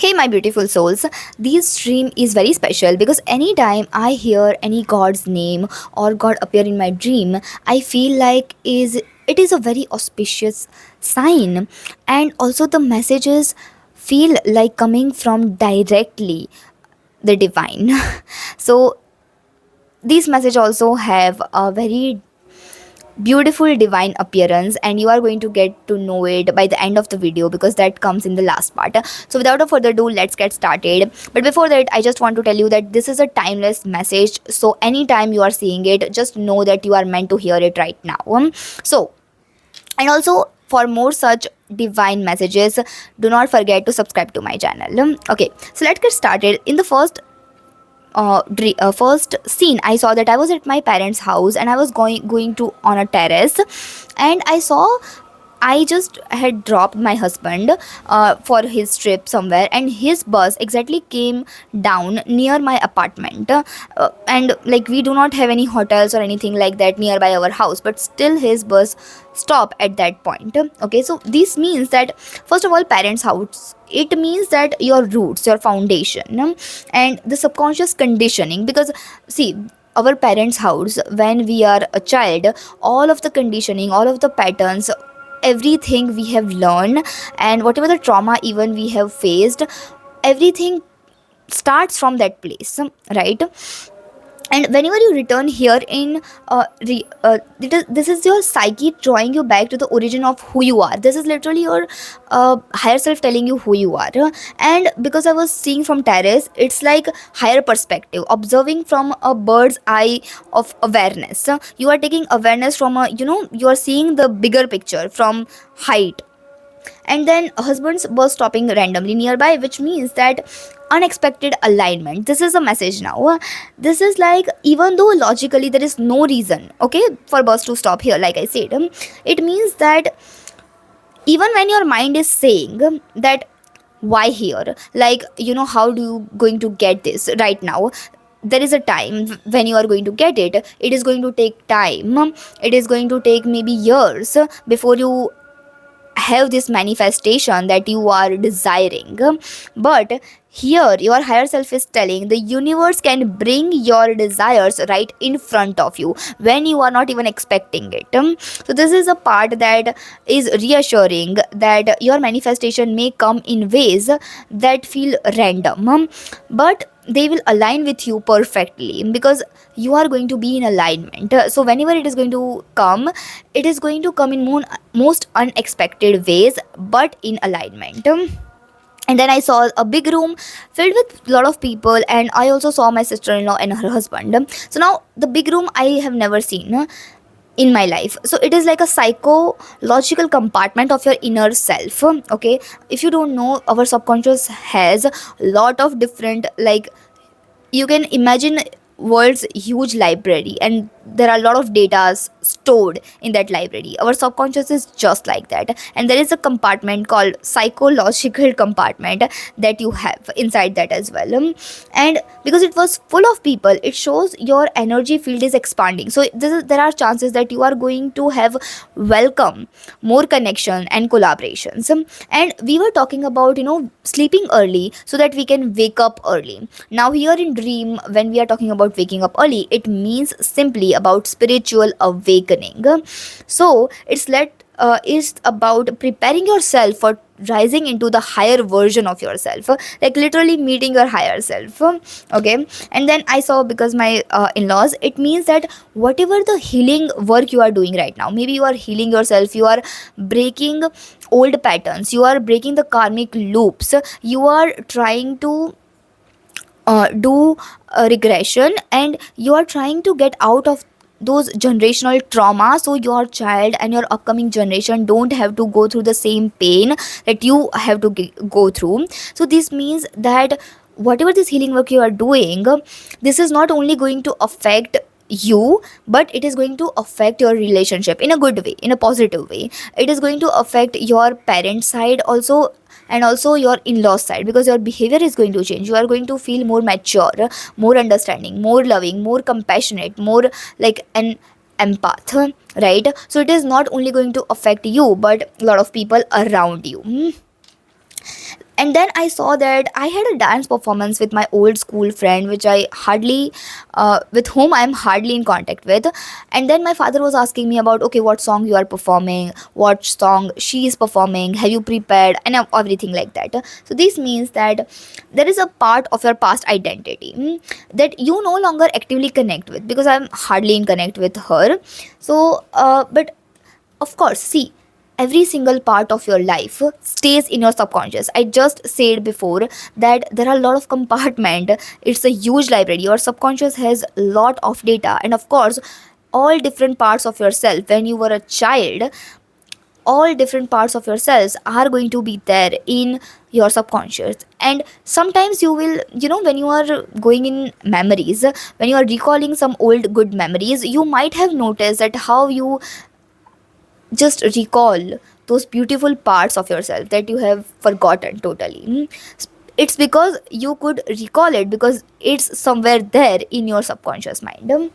Hey, my beautiful souls. This dream is very special because anytime I hear any God's name or God appear in my dream, I feel like is it is a very auspicious sign, and also the messages feel like coming from directly the divine. So these message also have a very beautiful divine appearance, and you are going to get to know it by the end of the video because that comes in the last part. So without a further ado, let's get started. But before that, I just want to tell you that this is a timeless message, so anytime you are seeing it, just know that you are meant to hear it right now. So and also, for more such divine messages, do not forget to subscribe to my channel. Okay, so let's get started. In the first scene, I saw that I was at my parents house and I was going to on a terrace, and I just had dropped my husband for his trip somewhere, and his bus exactly came down near my apartment. And like, we do not have any hotels or anything like that nearby our house, but still his bus stopped at that point. Okay, so this means that, first of all, parents' house. It means that your roots, your foundation, and the subconscious conditioning. Because see, our parents' house, when we are a child, all of the conditioning, all of the patterns, everything we have learned, and whatever the trauma even we have faced, everything starts from that place, right? And whenever you return here in this is your psyche drawing you back to the origin of who you are. This is literally your higher self telling you who you are. And because I was seeing from terrace, it's like higher perspective, observing from a bird's eye of awareness. You are taking awareness from a, you are seeing the bigger picture from height. And then husbands were stopping randomly nearby, which means that unexpected alignment. This is a message now. This is like, even though logically there is no reason, okay, for bus to stop here, like I said, it means that even when your mind is saying that why here, like, how do you going to get this right now, there is a time when you are going to get it. It is going to take time. It is going to take maybe years before you have this manifestation that you are desiring. But here your higher self is telling the universe can bring your desires right in front of you when you are not even expecting it. So this is a part that is reassuring that your manifestation may come in ways that feel random, but they will align with you perfectly because you are going to be in alignment. So whenever it is going to come, it is going to come in most unexpected ways, but in alignment. And then I saw a big room filled with a lot of people, and I also saw my sister-in-law and her husband. So now the big room I have never seen in my life. So it is like a psychological compartment of your inner self. Okay, if you don't know, our subconscious has a lot of different, like, you can imagine world's huge library, and there are a lot of data stored in that library. Our subconscious is just like that, and there is a compartment called psychological compartment that you have inside that as well. And because it was full of people, it shows your energy field is expanding. So there are chances that you are going to have welcome more connection and collaborations. And we were talking about, sleeping early so that we can wake up early. Now here in dream, when we are talking about waking up early, it means simply about spiritual awakening. So it's about preparing yourself for rising into the higher version of yourself, like literally meeting your higher self. Okay, and then I saw, because my in-laws, it means that whatever the healing work you are doing right now, maybe you are healing yourself, you are breaking old patterns, you are breaking the karmic loops, you are trying to do a regression, and you are trying to get out of those generational trauma, so your child and your upcoming generation don't have to go through the same pain that you have to go through. So this means that whatever this healing work you are doing, this is not only going to affect you, but it is going to affect your relationship in a good way, in a positive way. It is going to affect your parent side also, and also your in-law side, because your behavior is going to change. You are going to feel more mature, more understanding, more loving, more compassionate, more like an empath, right? So it is not only going to affect you, but a lot of people around you. And then I saw that I had a dance performance with my old school friend, which I hardly with whom I am hardly in contact with. And then my father was asking me about, okay, what song you are performing, what song she is performing, have you prepared, and everything like that. So this means that there is a part of your past identity, that you no longer actively connect with, because I'm hardly in connect with her. So but of course, see, every single part of your life stays in your subconscious. I just said before that there are a lot of compartment. It's a huge library. Your subconscious has a lot of data, and of course, all different parts of yourself. When you were a child, all different parts of yourselves are going to be there in your subconscious. And sometimes you will, when you are going in memories, when you are recalling some old good memories, you might have noticed that how you just recall those beautiful parts of yourself that you have forgotten totally. It's because you could recall it, because it's somewhere there in your subconscious mind.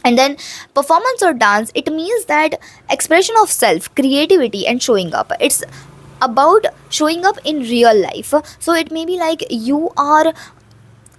And then performance or dance, it means that expression of self, creativity, and showing up. It's about showing up in real life. So it may be like you are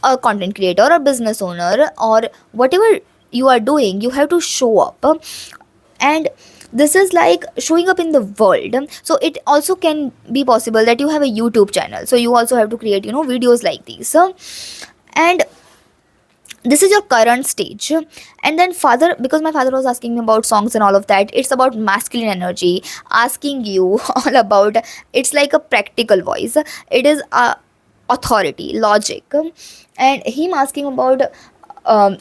a content creator or business owner, or whatever you are doing, you have to show up. And this is like showing up in the world. So it also can be possible that you have a YouTube channel, so you also have to create, videos like these. And this is your current stage. And then father, because my father was asking me about songs and all of that, it's about masculine energy, asking you all about, it's like a practical voice. It is a authority, logic, and him asking about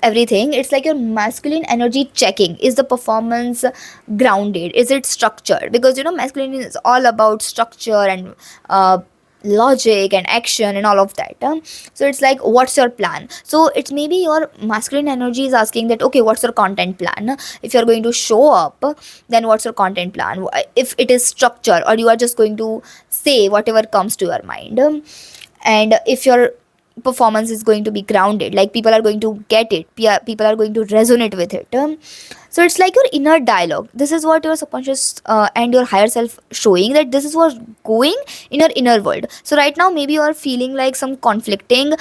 everything. It's like your masculine energy checking, is the performance grounded, is it structured, because masculine is all about structure and logic and action and all of that. So it's like, what's your plan? So it's maybe your masculine energy is asking that, okay, what's your content plan? If you're going to show up, then what's your content plan? If it is structure, or you are just going to say whatever comes to your mind. And if your performance is going to be grounded, like people are going to get it, people are going to resonate with it. So it's like your inner dialogue. This is what your subconscious and your higher self showing, that this is what's going in your inner world. So right now maybe you are feeling like some conflicting,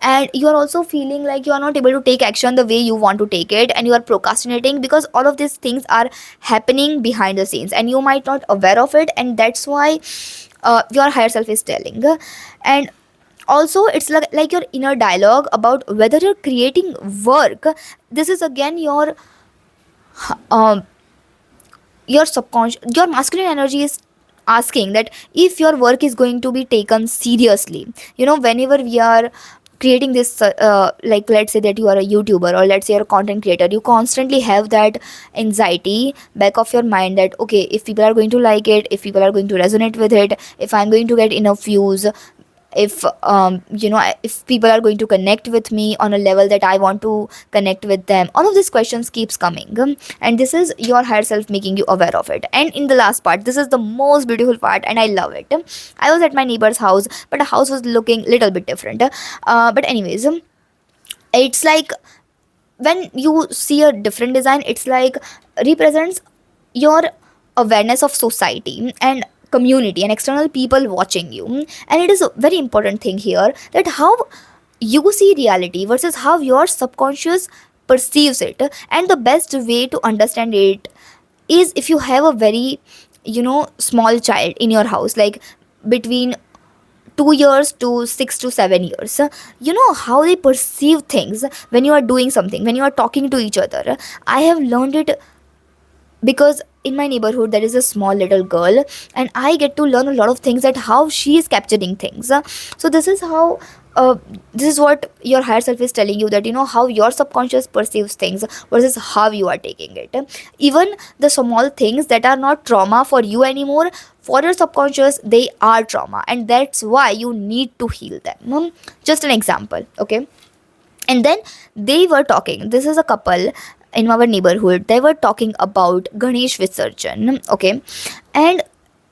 and you are also feeling like you are not able to take action the way you want to take it, and you are procrastinating, because all of these things are happening behind the scenes and you might not aware of it. And that's why your higher self is telling. And also it's like your inner dialogue about whether you're creating work. This is again um, your subconscious, your masculine energy is asking that if your work is going to be taken seriously. Whenever we are creating this like, let's say that you are a YouTuber, or let's say you're a content creator, you constantly have that anxiety back of your mind that, okay, if people are going to like it, if people are going to resonate with it, if I'm going to get enough views, if if people are going to connect with me on a level that I want to connect with them. All of these questions keeps coming, and this is your higher self making you aware of it. And in the last part, this is the most beautiful part and I love it. I was at my neighbor's house, but the house was looking little bit different. But anyways, it's like when you see a different design, it's like represents your awareness of society and community and external people watching you. And it is a very important thing here, that how you see reality versus how your subconscious perceives it. And the best way to understand it is if you have a very small child in your house, like between 2 years to 6 to 7 years. How they perceive things when you are doing something, when you are talking to each other. I have learned it because in my neighborhood there is a small little girl, and I get to learn a lot of things, that how she is capturing things. So this is how this is what your higher self is telling you, that how your subconscious perceives things versus how you are taking it. Even the small things that are not trauma for you anymore, for your subconscious they are trauma, and that's why you need to heal them. Just an example, okay? And then they were talking, this is a couple in our neighborhood, they were talking about Ganesh Visarjan, okay? And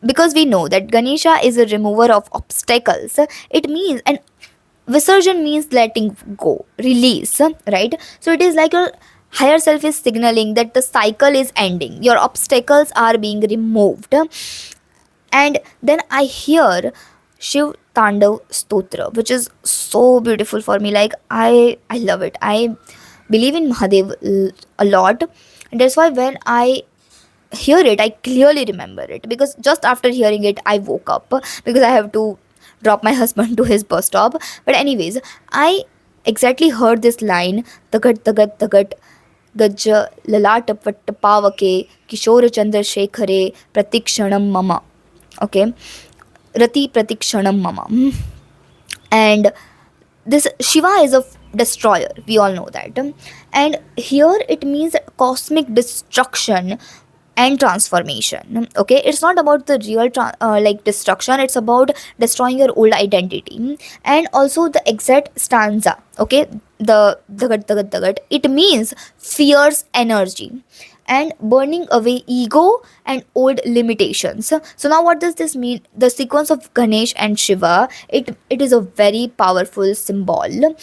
because we know that Ganesha is a remover of obstacles, it means, and Visarjan means letting go, release, right? So it is like your higher self is signaling that the cycle is ending, your obstacles are being removed. And then I hear Shiv Tandav Stotra, which is so beautiful for me. Like I love it. I believe in Mahadev a lot. And that's why when I hear it, I clearly remember it, because just after hearing it, I woke up because I have to drop my husband to his bus stop. But anyways, I exactly heard this line, tagat tagat tagat गज ललाट पट्ट पावके किशोर चंद्रशेखरे प्रतीक्षणम mama. Okay, rati pratikshanam mama. And this Shiva is a destroyer, we all know that. And here it means cosmic destruction and transformation. Okay, it's not about the real like destruction, it's about destroying your old identity. And also the exact stanza, okay, the dagat dagat dagat, it means fierce energy and burning away ego and old limitations. So now what does this mean? The sequence of Ganesh and Shiva, it is a very powerful symbol.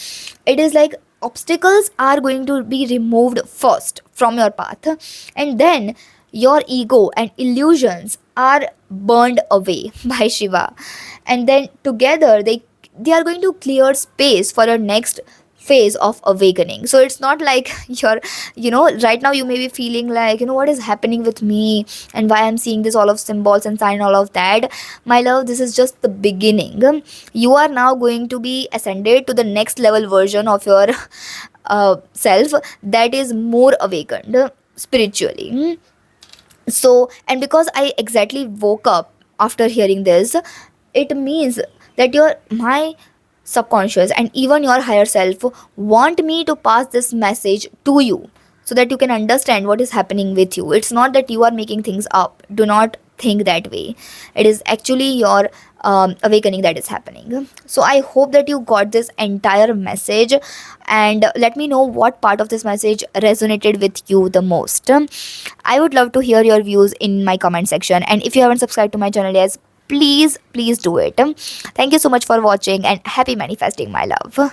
It is like obstacles are going to be removed first from your path, and then your ego and illusions are burned away by Shiva, and then together they are going to clear space for your next phase of awakening. So it's not like you're, right now you may be feeling like, what is happening with me and why I'm seeing this all of symbols and sign all of that. My love, this is just the beginning. You are now going to be ascended to the next level version of your self, that is more awakened spiritually. So, and because I exactly woke up after hearing this, it means that my subconscious and even your higher self want me to pass this message to you, so that you can understand what is happening with you. It's not that you are making things up. Do not think that way. It is actually your awakening that is happening. So I hope that you got this entire message, and let me know what part of this message resonated with you the most. I would love to hear your views in my comment section, and if you haven't subscribed to my channel yet, please do it. Thank you so much for watching, and happy manifesting, my love.